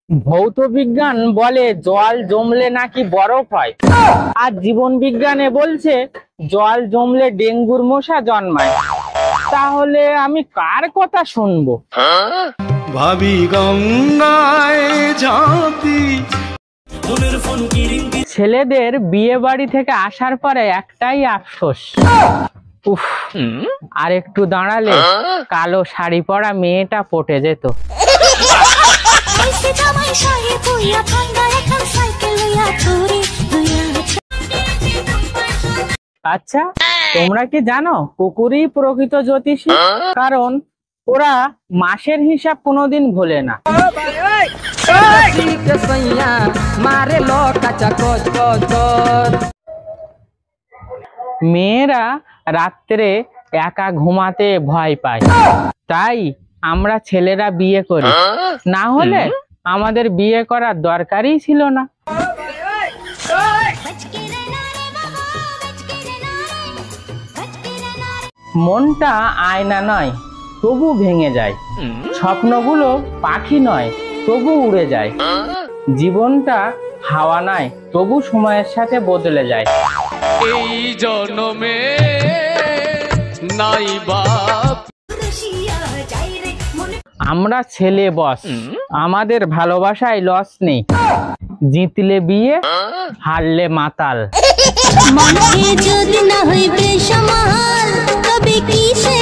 ভৌত বিজ্ঞান বলে জল জমলে নাকি বরফ হয়, আর জীবন বিজ্ঞানে বলছে জল জমলে ডেঙ্গুর মশা জন্মায়। তাহলে আমি কার কথা শুনবো? ভাবি গঙ্গায় ঝাঁপি। ছেলেদের বিয়ে বাড়ি থেকে আসার পরে একটাই আফসোস, উফ, আর একটু দাঁড়ালে কালো শাড়ি পরা মেয়েটা পটে যেত। আচ্ছা, তোমরা কি জানো কুকুরই প্রকৃত জ্যোতিষী? কারণ ওরা মাসের হিসাব কোনোদিন ভোলে না। মেয়েরা রাত্রে একা ঘুমাতে ভয় পায়, তাই আমরা ছেলেরা বিয়ে করি, না হলে আমাদের বিয়ে করার দরকারই ছিল না। মনটা আয়না নয়, তবু ভেঙে যায়। স্বপ্নগুলো পাখি নয়, তবু উড়ে যায়। জীবনটা হাওয়া নয়, তবু সময়ের সাথে বদলে যায়। এই জন্মে নাই বাপ। আমরা ছেলে বস, আমাদের ভালোবাসায় লস নেই। জিতলে বিয়ে, হারলে মাতাল। যদি না হইবে সমাল তবে কি সে